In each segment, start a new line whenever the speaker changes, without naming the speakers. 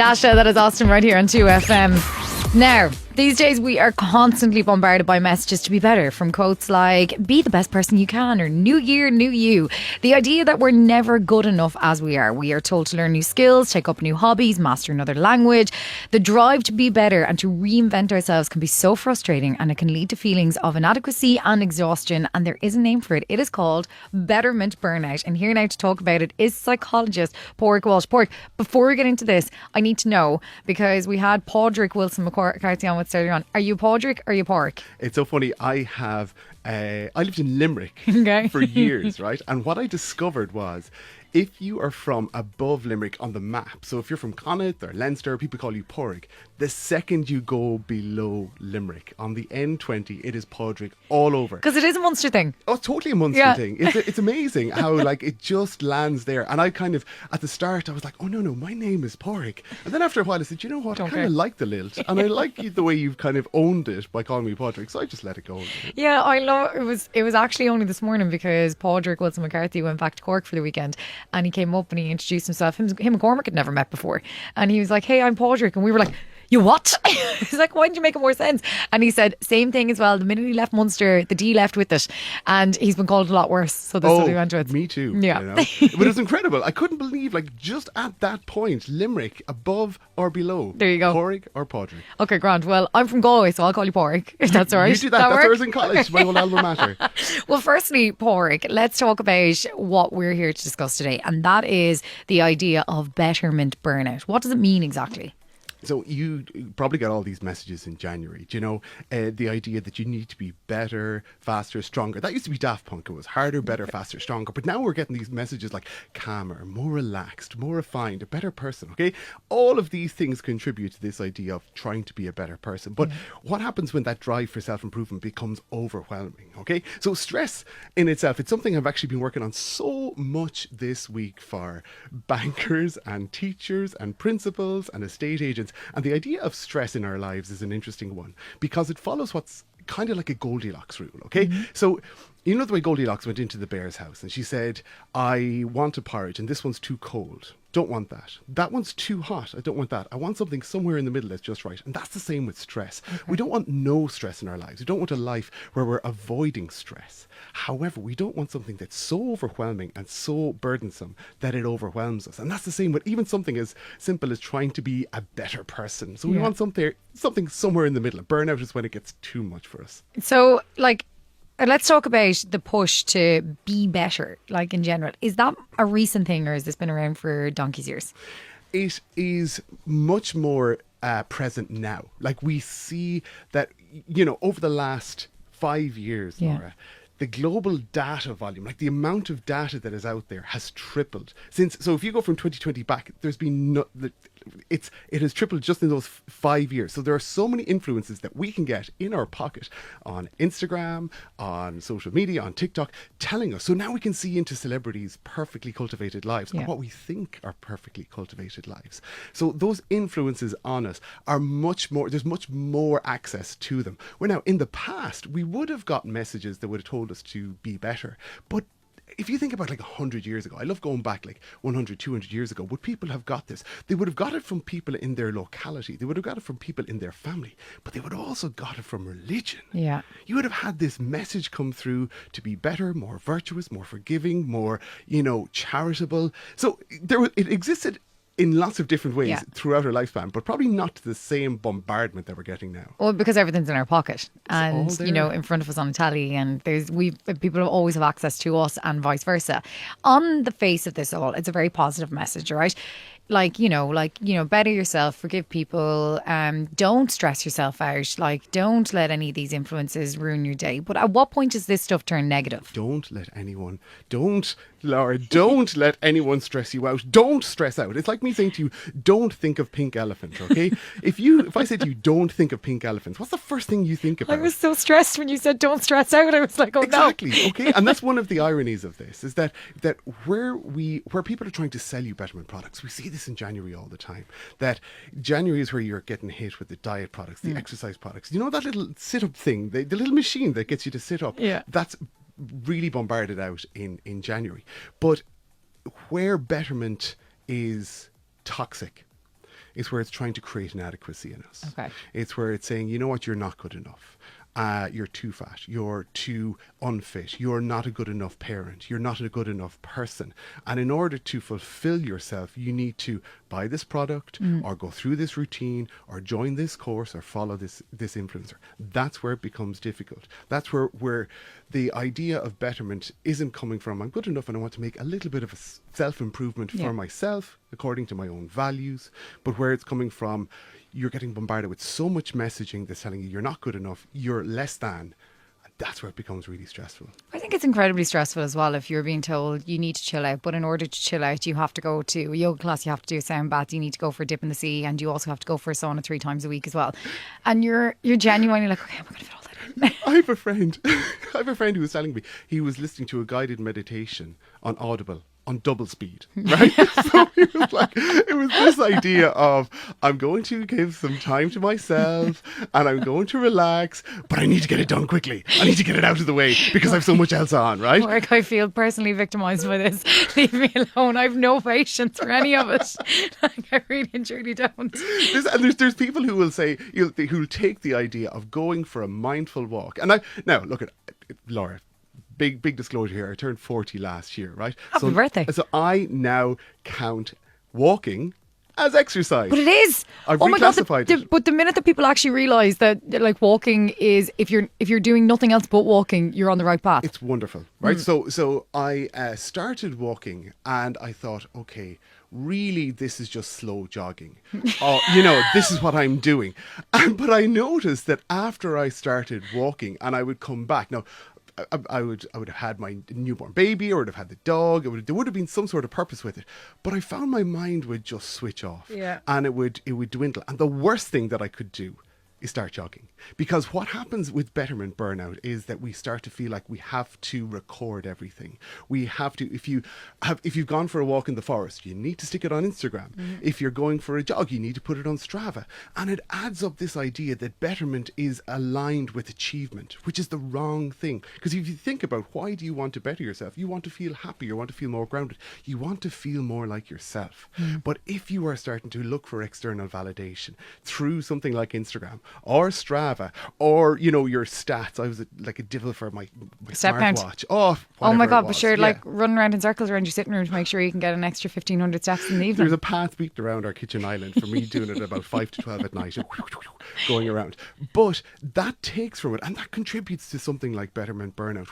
Dasha, that is Austin right here on 2FM. Now, these days we are constantly bombarded by messages to be better, from quotes like be the best person you can or new year, new you. The idea that we're never good enough as we are. We are told to learn new skills, take up new hobbies, master another language. The drive to be better and to reinvent ourselves can be so frustrating, and it can lead to feelings of inadequacy and exhaustion, and there is a name for it. It is called betterment burnout. And here now to talk about it is psychologist Padraig Walsh. Padraig, before we get into this, I need to know, because we had Padraig Wilson McCarthy on with earlier on. Are you Padraig or are you Pork?
It's so funny. I lived in Limerick for years, right? And what I discovered was, if you are from above Limerick on the map, so if you're from Connacht or Leinster, people call you Padraig. The second you go below Limerick on the N20, it is Padraig all over.
Because it is a Munster thing.
Oh, it's totally a Munster thing. It's amazing how it just lands there. And I kind of, at the start, I was like, oh no, my name is Padraig. And then after a while I said, you know what, I kind of like the lilt. And I like the way you've kind of owned it by calling me Padraig. So I just let it go.
Yeah, I love it. It was actually only this morning because Padraig Wilson McCarthy went back to Cork for the weekend, and he came up and he introduced himself. Him and Cormac had never met before, and he was like, hey, I'm Padraig. And we were like, you what? He's like, why didn't you make it more sense? And he said, same thing as well. The minute he left Munster, the D left with it. And he's been called a lot worse. So that's what he went with.
Me too.
Yeah.
You know? But it was incredible. I couldn't believe, just at that point, Limerick, above or below.
There you go.
Padraig or Padraig.
Okay, Grant. Well, I'm from Galway, so I'll call you Padraig, if that's all right.
You do that. That's where I was in college, my old alma mater.
Well, firstly, Padraig, let's talk about what we're here to discuss today. And that is the idea of betterment burnout. What does it mean exactly?
So you probably got all these messages in January. Do you know, the idea that you need to be better, faster, stronger. That used to be Daft Punk. It was harder, better, faster, stronger. But now we're getting these messages like calmer, more relaxed, more refined, a better person. Okay, all of these things contribute to this idea of trying to be a better person. But what happens when that drive for self-improvement becomes overwhelming? Okay, so stress in itself, it's something I've actually been working on so much this week for bankers and teachers and principals and estate agents. And the idea of stress in our lives is an interesting one because it follows what's kind of like a Goldilocks rule, okay? So, you know the way Goldilocks went into the bear's house and she said, I want a porridge and this one's too cold. Don't want that. That one's too hot. I don't want that. I want something somewhere in the middle that's just right. And that's the same with stress. Okay. We don't want no stress in our lives. We don't want a life where we're avoiding stress. However, we don't want something that's so overwhelming and so burdensome that it overwhelms us. And that's the same with even something as simple as trying to be a better person. So we want something somewhere in the middle. Burnout is when it gets too much for us.
So, let's talk about the push to be better, in general. Is that a recent thing or has this been around for donkey's years?
It is much more present now. We see that, over the last 5 years, Laura, the global data volume, the amount of data that is out there has tripled. So if you go from 2020 back, there's been it has tripled just in those 5 years. So there are so many influences that we can get in our pocket on Instagram, on social media, on TikTok, telling us. So now we can see into celebrities' perfectly cultivated lives and what we think are perfectly cultivated lives. So those influences on us are much more, there's much more access to them. Where now in the past, we would have got messages that would have told us to be better. But if you think about 100 years ago, I love going back 100, 200 years ago, would people have got this? They would have got it from people in their locality. They would have got it from people in their family, but they would have also got it from religion. Yeah. You would have had this message come through to be better, more virtuous, more forgiving, more, charitable. So it existed in lots of different ways throughout our lifespan, but probably not to the same bombardment that we're getting now.
Well, because everything's in our pocket and, in front of us on a telly, and people always have access to us and vice versa. On the face of this all, it's a very positive message, right? Better yourself, forgive people, don't stress yourself out, don't let any of these influences ruin your day. But at what point does this stuff turn negative?
Don't let anyone stress you out. Don't stress out. It's like me saying to you, don't think of pink elephant, okay? If I say to you, don't think of pink elephants, what's the first thing you think about?
I was so stressed when you said don't stress out. I was like, oh
exactly,
no.
Okay? And that's one of the ironies of this, is that where people are trying to sell you betterment products, we see this in January all the time, that January is where you're getting hit with the diet products, the exercise products. You know that little sit-up thing, the little machine that gets you to sit up? Yeah. That's really bombarded out in January. But where betterment is toxic, It's where it's trying to create inadequacy in us.
Okay.
It's where it's saying, you know what, you're not good enough. You're too fat, you're too unfit, you're not a good enough parent, you're not a good enough person. And in order to fulfill yourself, you need to buy this product or go through this routine or join this course or follow this influencer. That's where it becomes difficult. That's where the idea of betterment isn't coming from, I'm good enough and I want to make a little bit of a self-improvement for myself according to my own values, but where it's coming from, you're getting bombarded with so much messaging that's telling you you're not good enough, you're less than. That's where it becomes really stressful.
I think it's incredibly stressful as well if you're being told you need to chill out, but in order to chill out you have to go to a yoga class, you have to do a sound bath, you need to go for a dip in the sea, and you also have to go for a sauna 3 times a week as well. And you're genuinely like, okay, I'm going to fit all that in.
I have a friend who was telling me he was listening to a guided meditation on Audible on double speed, right? So it was this idea of, I'm going to give some time to myself and I'm going to relax, but I need to get it done quickly. I need to get it out of the way because I have so much else on, right?
Like, I feel personally victimised by this. Leave me alone. I have no patience for any of it. Like, I really and truly don't.
There's people who will say, who'll take the idea of going for a mindful walk. And now look at Laura. Big disclosure here. I turned 40 last year, right?
Happy birthday.
So I now count walking as exercise.
But it is.
I've
reclassified it. But the minute that people actually realise that, like, walking is, if you're doing nothing else but walking, you're on the right path.
It's wonderful, right? So I started walking and I thought, okay, really, this is just slow jogging. This is what I'm doing. But I noticed that after I started walking and I would come back. Now, I would have had my newborn baby, or would have had the dog. There would have been some sort of purpose with it, but I found my mind would just switch off, and it would dwindle. And the worst thing that I could do is start jogging, because what happens with betterment burnout is that we start to feel like we have to record everything. We have to, if you've gone for a walk in the forest, you need to stick it on Instagram. If you're going for a jog, you need to put it on Strava. And it adds up this idea that betterment is aligned with achievement, which is the wrong thing. Because if you think about, why do you want to better yourself? You want to feel happy, you want to feel more grounded, you want to feel more like yourself. But if you are starting to look for external validation through something like Instagram or Strava, or your stats. I was like a devil for my smartwatch. Oh
my God! But sure, like running around in circles around your sitting room to make sure you can get an extra 1,500 steps in the evening.
There's a path beaten around our kitchen island for me doing it at about 5 to 12 at night, going around. But that takes from it, and that contributes to something like betterment burnout,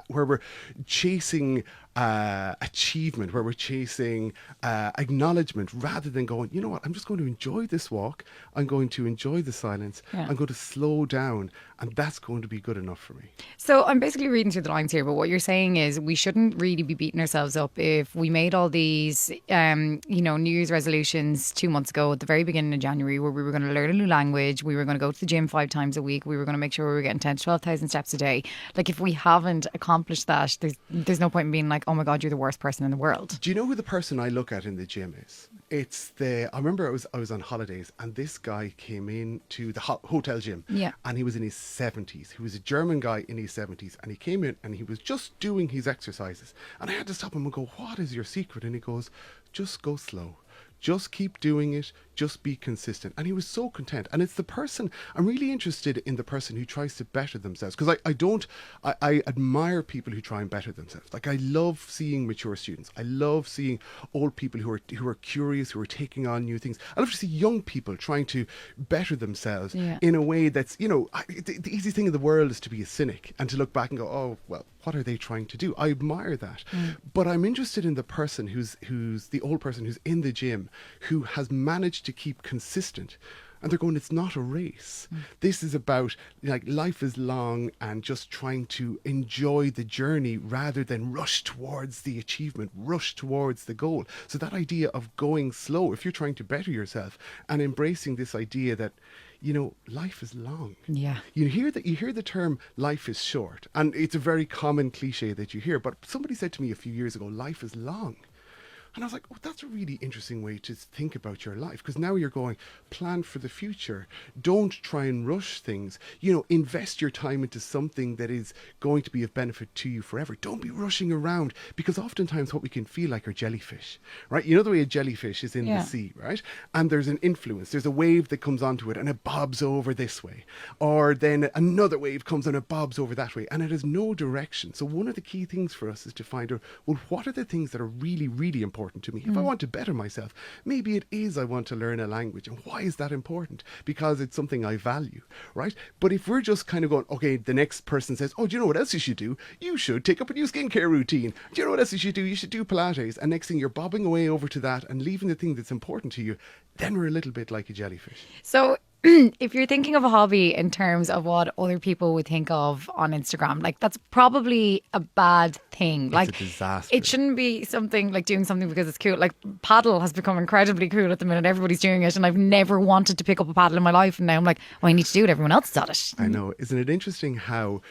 where we're chasing achievement, where we're chasing acknowledgement, rather than going, you know what, I'm just going to enjoy this walk, I'm going to enjoy the silence, I'm going to slow down, and that's going to be good enough for me.
So I'm basically reading through the lines here, but what you're saying is we shouldn't really be beating ourselves up if we made all these New Year's resolutions 2 months ago at the very beginning of January, where we were going to learn a new language, we were going to go to the gym 5 times a week, we were going to make sure we were getting 10 to 12,000 steps a day. Like, if we haven't accomplished that, there's no point in being like, oh my God, you're the worst person in the world.
Do you know who the person I look at in the gym is? I remember I was on holidays, and this guy came in to the hotel gym, and he was in his 70s. He was a German guy in his 70s, and he came in and he was just doing his exercises, and I had to stop him and go, what is your secret? And he goes, just go slow. Just keep doing it. Just be consistent. And he was so content. And it's the person, I'm really interested in the person who tries to better themselves. Because I admire people who try and better themselves. Like, I love seeing mature students. I love seeing old people who are curious, who are taking on new things. I love to see young people trying to better themselves in a way that's, the easy thing in the world is to be a cynic and to look back and go, oh, well, what are they trying to do? I admire that. But I'm interested in the person who's the old person who's in the gym, who has managed to keep consistent. And they're going, it's not a race. This is about, like, life is long, and just trying to enjoy the journey rather than rush towards the achievement, rush towards the goal. So that idea of going slow, if you're trying to better yourself, and embracing this idea that, life is long. Yeah. You hear the term life is short, and it's a very common cliche that you hear, but somebody said to me a few years ago, life is long. And I was like, oh, that's a really interesting way to think about your life, because now you're going, plan for the future. Don't try and rush things. Invest your time into something that is going to be of benefit to you forever. Don't be rushing around, because oftentimes what we can feel like are jellyfish, right? You know the way a jellyfish is in the sea, right? And there's an influence. There's a wave that comes onto it and it bobs over this way. Or then another wave comes and it bobs over that way. And it has no direction. So one of the key things for us is to find out, well, what are the things that are really, really important to me? If I want to better myself, maybe it is I want to learn a language. And why is that important? Because it's something I value, right? But if we're just kind of going, okay, the next person says, oh, do you know what else you should do? You should take up a new skincare routine. Do you know what else you should do? You should do Pilates. And next thing you're bobbing away over to that and leaving the thing that's important to you, then we're a little bit like a jellyfish.
So if you're thinking of a hobby in terms of what other people would think of on Instagram, like that's probably a bad thing. Like
it's a disaster.
It shouldn't be something like doing something because it's cool. Like paddle has become incredibly cool at the minute. Everybody's doing it, and I've never wanted to pick up a paddle in my life, and now I'm like, oh, I need to do it. Everyone else is at it.
I know. Isn't it interesting how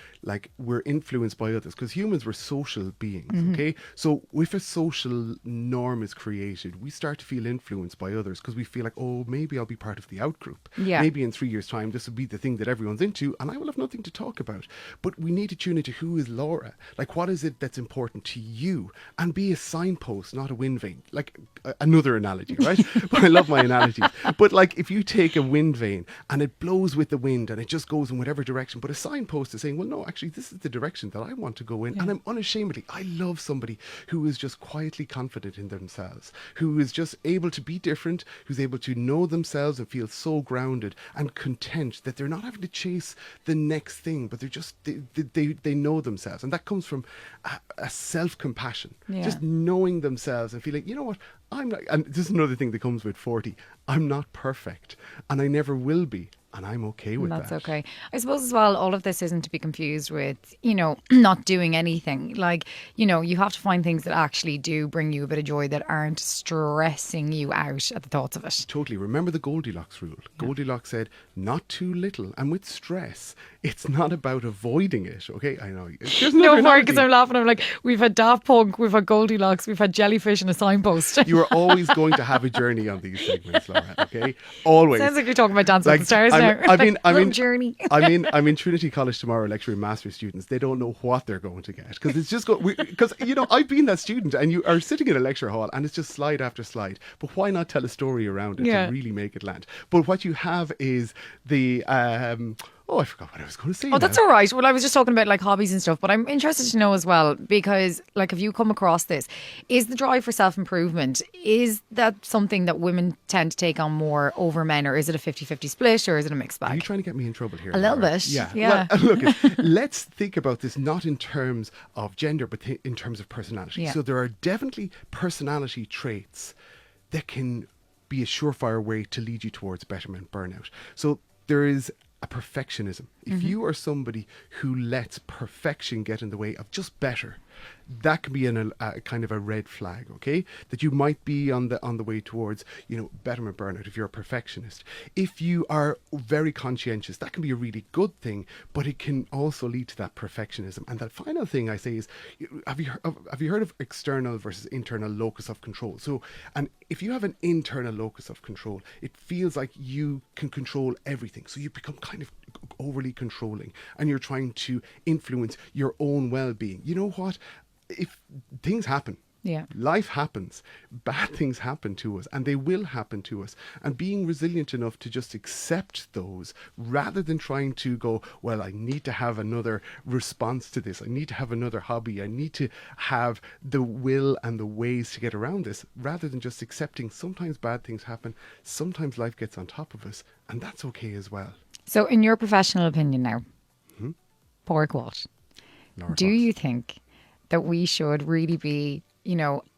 we're influenced by others? Because humans were social beings, okay? So if a social norm is created, we start to feel influenced by others because we feel like, oh, maybe I'll be part of the out group.
Yeah.
Maybe in 3 years' time, this will be the thing that everyone's into and I will have nothing to talk about. But we need to tune into who is Laura. Like, what is it that's important to you? And be a signpost, not a wind vane. Like, another analogy, right? I love my analogies. But like, if you take a wind vane and it blows with the wind and it just goes in whatever direction, but a signpost is saying, well, no, actually, this is the direction that I want to go in. And I'm unashamedly, I love somebody who is just quietly confident in themselves, who is just able to be different, who's able to know themselves and feel so grounded and content that they're not having to chase the next thing, but they're just, they know themselves. And that comes from a self-compassion, just knowing themselves and feeling, you know what, I'm not, and this is another thing that comes with 40, I'm not perfect and I never will be. And I'm okay with that.
That's okay. I suppose as well, all of this isn't to be confused with, not doing anything. Like, you have to find things that actually do bring you a bit of joy that aren't stressing you out at the thoughts of it.
Totally. Remember the Goldilocks rule. Goldilocks said, not too little. And with stress, it's not about avoiding it. Okay, I know.
No, worry, because I'm laughing. I'm like, we've had Daft Punk, we've had Goldilocks, we've had jellyfish and a signpost.
You are always going to have a journey on these segments, Laura. Okay, always.
Sounds like you're talking about Dancing with the Stars now. Journey.
I'm in Trinity College tomorrow lecturing master's students. They don't know what they're going to get because it's just because I've been that student and you are sitting in a lecture hall and it's just slide after slide. But why not tell a story around it to really make it land? But what you have is the oh, I forgot what I was going to say.
Oh, that's all right. Well, I was just talking about like hobbies and stuff, but I'm interested to know as well, because like, have you come across this? Is the drive for self-improvement, is that something that women tend to take on more over men, or is it a 50-50 split, or is it a mixed bag?
Are you trying to get me in trouble here?
A little bit.
Yeah. Well, look, let's think about this not in terms of gender, but in terms of personality. So there are definitely personality traits that can be a surefire way to lead you towards betterment, burnout. So there is a perfectionism. If you are somebody who lets perfection get in the way of just better, that can be a kind of a red flag, okay? That you might be on the way towards, betterment, burnout if you're a perfectionist. If you are very conscientious, that can be a really good thing, but it can also lead to that perfectionism. And that final thing I say is, have you heard of external versus internal locus of control? So, and if you have an internal locus of control, it feels like you can control everything. So you become kind of overly controlling and you're trying to influence your own well-being. You know what? If things happen, life happens, bad things happen to us, and they will happen to us. And being resilient enough to just accept those rather than trying to go, well, I need to have another response to this. I need to have another hobby. I need to have the will and the ways to get around this, rather than just accepting sometimes bad things happen. Sometimes life gets on top of us, and that's okay as well.
So in your professional opinion now, Padraig Walsh, do you think that we should really be,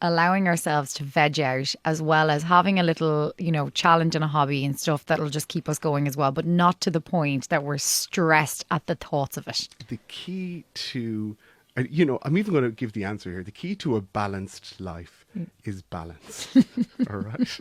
allowing ourselves to veg out, as well as having a little, challenge and a hobby and stuff that'll just keep us going as well, but not to the point that we're stressed at the thoughts of it?
The key to, I'm even going to give the answer here. The key to a balanced life is balance. All right.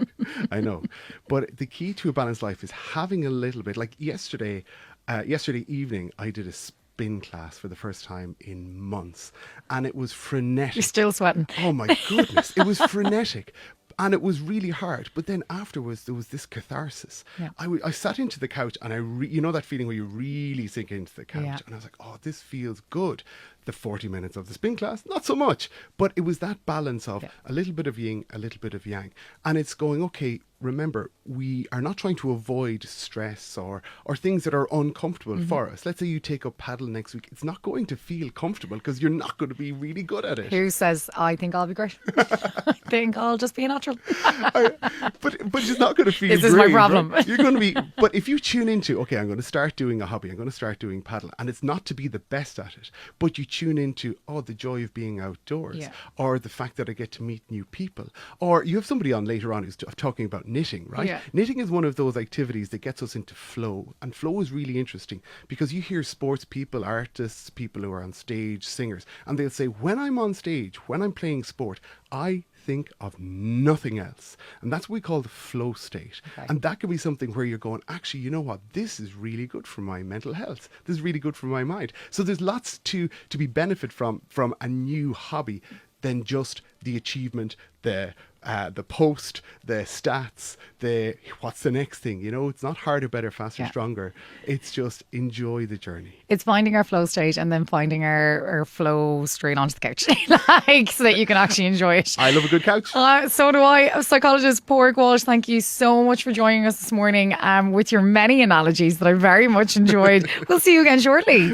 I know. But the key to a balanced life is having a little bit, like yesterday evening, I did a spin class for the first time in months, and it was frenetic.
You're still sweating.
Oh my goodness, it was frenetic. And it was really hard. But then afterwards, there was this catharsis.
Yeah.
I sat into the couch and you know that feeling where you really sink into the couch.
Yeah.
And I was like, oh, this feels good. The 40 minutes of the spin class, not so much. But it was that balance of a little bit of yin, a little bit of yang. And it's going, okay, remember, we are not trying to avoid stress or things that are uncomfortable for us. Let's say you take up paddle next week. It's not going to feel comfortable because you're not going to be really good at it.
Who says, I think I'll be great? I think I'll just be a natural.
But it's not going to feel
This
great,
is my problem.
Right? You're going to be, but if you tune into, okay, I'm going to start doing a hobby, I'm going to start doing paddle, and it's not to be the best at it, but you tune into, oh, the joy of being outdoors, or the fact that I get to meet new people, or you have somebody on later on who's talking about knitting, right?
Yeah.
Knitting is one of those activities that gets us into flow, and flow is really interesting because you hear sports people, artists, people who are on stage, singers, and they'll say, when I'm on stage, when I'm playing sport, I think of nothing else. And that's what we call the flow state. Okay. And that can be something where you're going, actually, you know what? This is really good for my mental health. This is really good for my mind. So there's lots to be benefit from a new hobby than just the achievement, the post, the stats, the what's the next thing. You know, it's not harder, better, faster, stronger. It's just enjoy the journey.
It's finding our flow state and then finding our flow straight onto the couch, like, so that you can actually enjoy it.
I love a good couch.
So do I. Psychologist Padraig Walsh, thank you so much for joining us this morning with your many analogies that I very much enjoyed. We'll see you again shortly.